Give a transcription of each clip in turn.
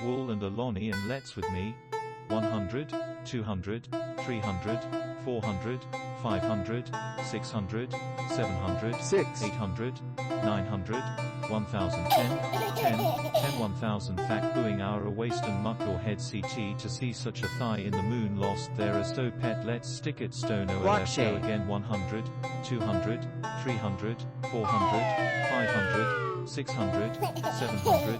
Wool and Aloni and let's with me. 100, 200, 300, 400, 500, 600, 700, 800, 900, 1010, 10, 1000 fact booing our waist and muck your head CT to see such a thigh in the moon lost there as though pet let's stick it stone OLF go again 100, 200, 300, 400, 500, 600, 700,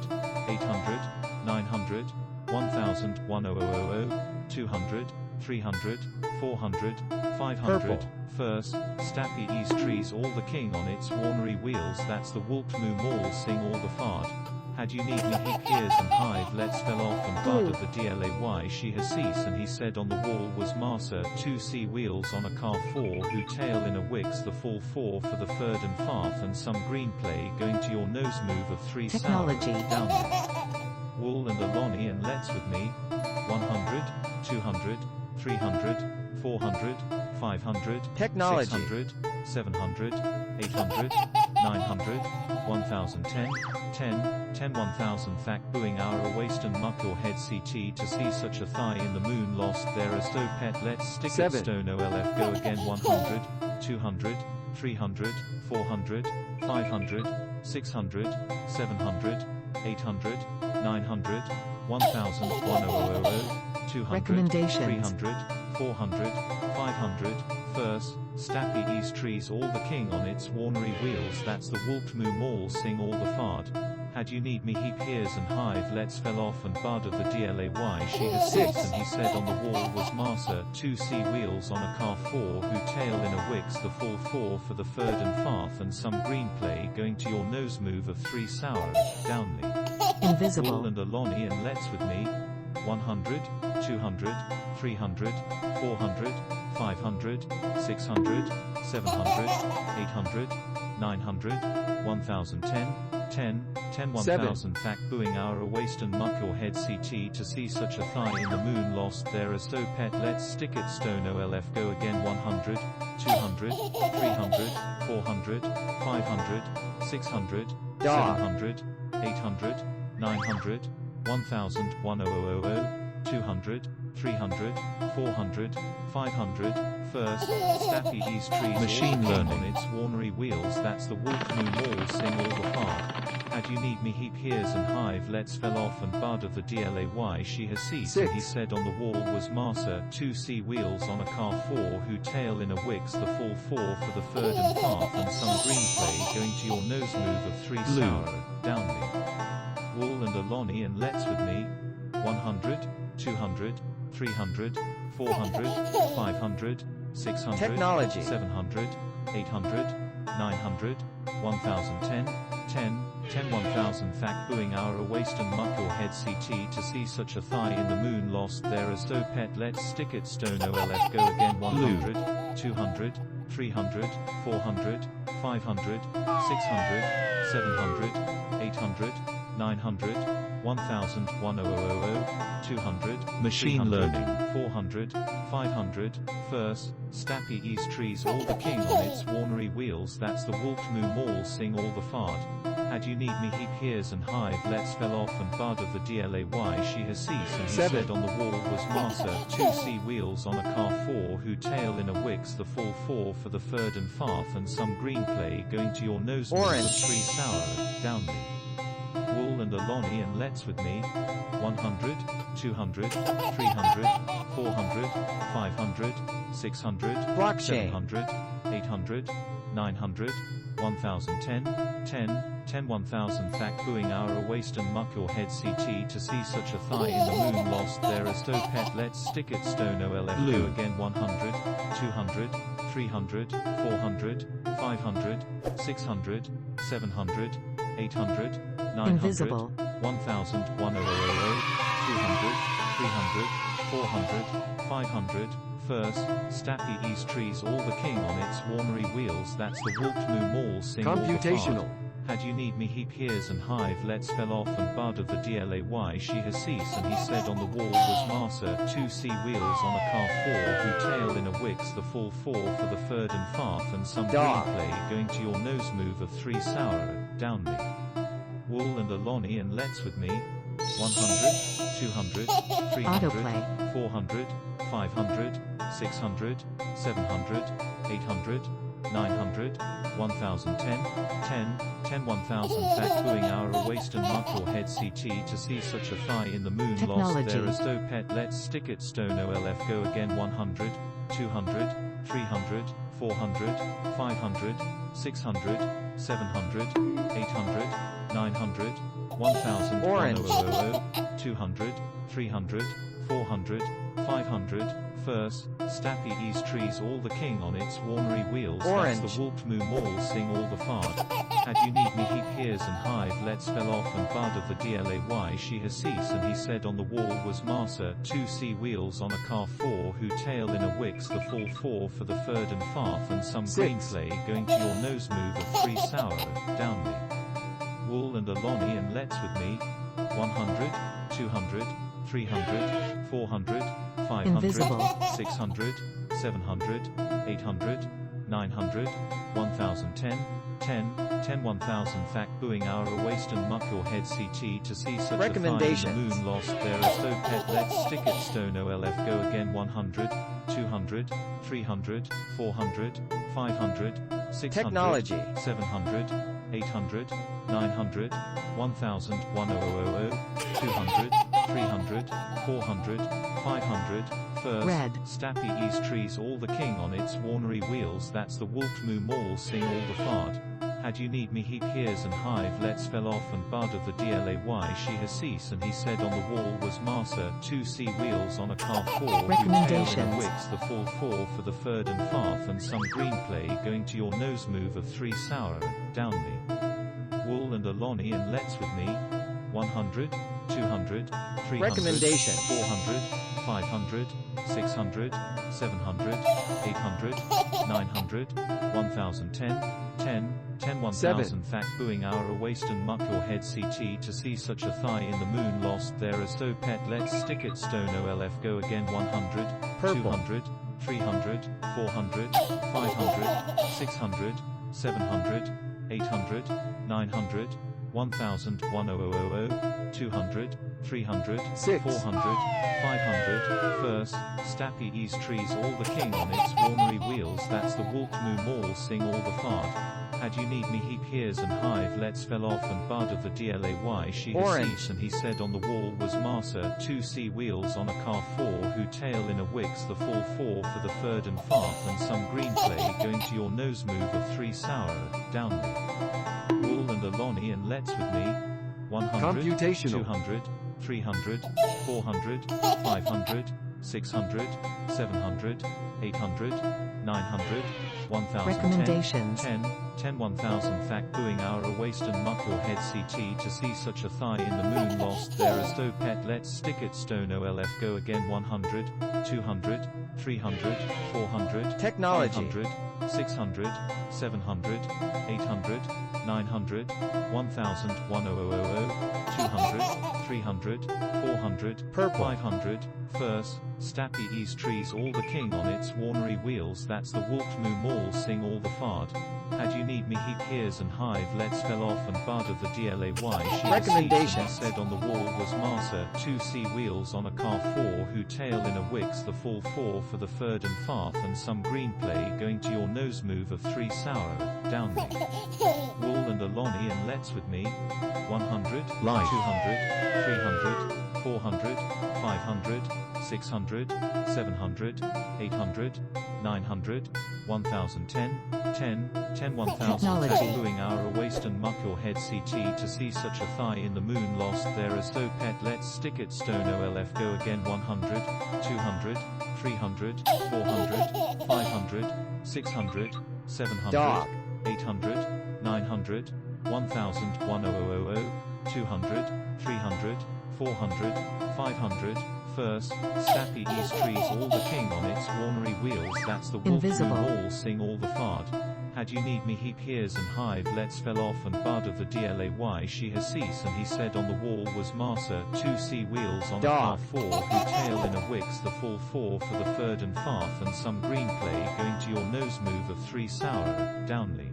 800, 900, 1000, 1000, 200, 300, 400, 500, Purple. First, Stappy East trees all the king on its ornery wheels that's the wolf moo mall sing all the fart. Had you need me heap ears and hive let's fell off and bard of the DLAY she has ceased and he said on the wall was Marsa 2C wheels on a car 4 who tail in a wix the full 4 for the third and farth and some green play going to your nose move of 3 Technology. sour down Wool and Aloni and let's with me. 100, 200, 300, 400, 500, Technology. 600, 700, 800, 900, 1010, 10, 1000 fact booing our waist and muck your head CT to see such a thigh in the moon lost there as though pet let's stick it 7. stone OLF go again 100, 200, 300, 400, 500, 600, 700, 800, 900, 1000, 1000, 200, Recommendations. 300, 400, 500, First, Stappy East trees all the king on its ornery wheels that's the wolf moo mall sing all the fart. Had you need me heap ears and hive let's fell off and bard of the DLAY she has 6. ceased and he said on the wall was Marsa 2C wheels on a car 4 who tail in a wix the full 4 for the third and farth and some green play going to your nose move of 3 sour, downly. Wool Invisible. and Aloni and let's with me. 100, 200, 300, 400, 500, 600, 700, 800, 900, 1010, 10, 1000 fact booing our waist and muck your head CT to see such a thigh in the moon lost there as though pet let's stick it stone OLF go again 100, 200, 300, 400, 500, 600, 700, 800, 900, 1000, 1000, 200, 300, 400, 500, First, Stappy East trees Machine all the king learning. on its ornery wheels that's the wolf moo mall sing all the fart. Had you need me heap ears and hive let's fell off and bard of the DLAY she has ceased and he 6. said on the wall was Marsa 2C wheels on a car 4 who tail in a wix the full 4 for the third and farth and some green play going to your nose move of 3 Blue. sour, downly. Wool and Aloni and let's with me. 100, 200, 300, 400, 500, 600, Technology. 700, 800, 900, 1010, 10,000 fact booing our waist and muck your head CT to see such a thigh in the moon lost there as though pet let's stick it stone OLF go again 100, 200, 300, 400, 500, 600, 700, 800, 900, 1000, 1000, 200, Machine 300, learning. 400, 500, First, Stappy East trees all the king on its ornery wheels that's the wolf moo mall sing all the fart. Had you need me heap ears and hive let's fell off and bard of the DLAY she has ceased and he 7. said on the wall was Marsa 2C wheels on a car 4 who tail in a wix the full 4 for the third and farth and some green play going to your nose move Orange. of 3 sour, downly. Wool and Aloni and let's with me. 100, 200, 300, 400, 500, 600, Blockchain. 700, 800, 900, 1010, 10,000 fact booing our waist and muck your head CT to see such a thigh in the moon lost there as though pet let's stick it stone OLF Blue. go again 100, 200, 300, 400, 500, 600, 700, 800, 900, Invisible. 1000, 1000, 200, 300, 400, 500, First, Stappy East trees all the king on its ornery wheels that's the wolf moo mall sing all the Computational. fart. Had you need me heap ears and hive let's fell off and bard of the DLAY she has ceased and he said on the wall was Marsa 2C wheels on a car 4 who tail in a wix the full 4 for the third and farth and some green Dog. play going to your nose move of 3 sour, downly. Wool and Aloni and let's with me. 100, 200, 300, Autoplay. 400, 500, 600, 700, 800, 900, 1010, 10, 10, 1000. Fact booing hour a waist and muck your head CT to see such a thigh in the moon lost there as though pet let's stick it stone OLF go again 100, 200, 300, 400, 500, 600, 700, 800, 900, 1000, Orange. 1000, 200, 300, 400, 500, First, Stappy Ease trees all the king on its ornery wheels. Orange. That's the wolf moo mall sing all the fard. Had you need me heap hears and hive let's fell off and bud of the DLAY she has cease and he said on the wall was Marsa 2C wheels on a car 4 who tail in a wicks the full 4 for the third and farth and some green play going to your nose move of 3 sour, down me. Wool and a lonnie and let's with me. 100, 200, 300, 400, 500, Invisible. 600, 700, 800, 900, 1010, 10, 10, 1000. Fact booing hour a waist and muck your head CT to see such a thigh in the Recommendations. moon lost there as though pet let's stick it stone OLF go again 100, 200, 300, 400, 500, 600, Technology. 700, 800, 900, 1000, 1000, 200, 300, 400, 500, First, Red. Stappy Ease trees all the king on its ornery wheels that's the wolf moo mall sing all the fard. Had you need me heap hears and hive let's fell off and bud of the DLAY she has cease and he said on the wall was Marsa 2C wheels on a car 4 who tail in Recommendations. a wicks the full 4 for the third and farth and some green play going to your nose move of 3 sour, down me. Wool and a lonnie and let's with me. 100, 200, 300, Recommendations. 400, 500, 600, 700, 800, 900, 1010, 10, 10, 1000. Seven. Fact booing hour a waist and muck your head CT to see such a thigh in the moon lost there as though pet let's stick it stone OLF go again 100, Purple. 200, 300, 400, 500, 600, 700, 800, 900, 1000, 1000, 200, 300, Six. 400, 500, First, Stappy Ease trees all the king on its ornery wheels that's the wolf moo mall sing all the fard. Had you need me heap hears and hive let's fell off and bud of the DLAY she has Orange. cease and he said on the wall was Marsa 2C wheels on a car 4 who tail in a wicks the full 4 for the third and farth and some green play going to your nose move of 3 sour, down me. Wool and a lonnie and let's with me. 100, Computational. 200, 300, 400, 500, 600, 700, 800, 900, 1010, Recommendations. 10, 10, 1000. Fact booing hour a waist and muck your head CT to see such a thigh in the moon lost there as though pet let's stick it stone OLF go again 100, 200, 300, 400, Technology. 500, 600, 700, 800, 900, 1000, 1000, 200, 300, 400, Purple. 500, First, Stappy Ease trees all the king on its ornery wheels that's the wolf moo mall sing all the fard. Had you need me heap hears and hive let's fell off and bud of the DLAY she has ceased and he Recommendations. said on the wall was Marsa 2C wheels on a car 4 who tail in a wicks the full 4 for the third and farth and some green play going to your nose move of 3 sour, down me. Wool and a lonnie and let's with me. 100, Light. 200, 300, 400, 500, 600, 700, 800, 900, 1010, 10, 10, 1000. Technology. Fact booing hour a waist and muck your head CT to see such a thigh in the moon lost there as though pet let's stick it stone OLF go again 100, 200, 300, 400, 500, 600, 700, Dog. 800, 900, 1000, 1000, 200, 300, 400, 500, First, Stappy Ease trees all the king on its ornery wheels that's the wolf moo Invisible. mall sing all the fard. Had you need me heap hears and hive let's fell off and bud of the DLAY she has cease and he said on the wall was Marsa 2C wheels on a car Dog. 4 who tail in a wicks the full 4 for the third and farth and some green play going to your nose move of 3 sour, downly.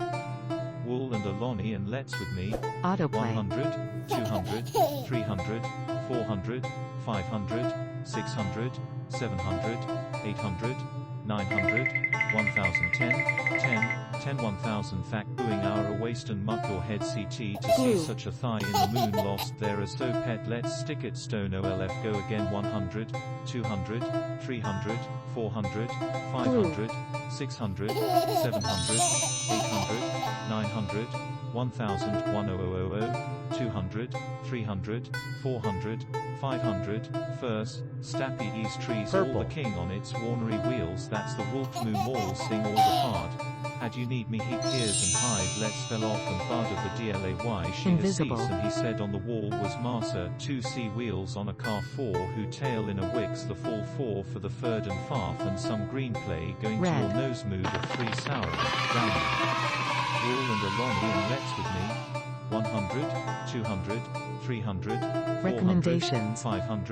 Wool and a lonnie and let's with me. Autoplay. 100, 200, 300, 400, 500, 600, 700, 800, 900, 1010, 10, 10 1000 Fact booing hour a waste and muck your head CT to see such a thigh in the moon lost there as so pet let's stick it stone OLF go again 100, 200, 300, 400, 500, 600, 700, 800, 900, 1000 1000, 200, 300, 400, 500, first, Stappy East trees all the king on its ornery wheels that's the wolf moo mall sing all the hard. Had you need me heap ears and hide let's fell off and bud of the DLAY she has ceased and he said on the wall was Marsa 2C wheels on a car 4 who tail in a wicks the full 4 for the third and farth and some green play going to your nose mood of 3 sour, round. Rule and along in let's with me. 100, 200, 300, 400, Recommendations. 500,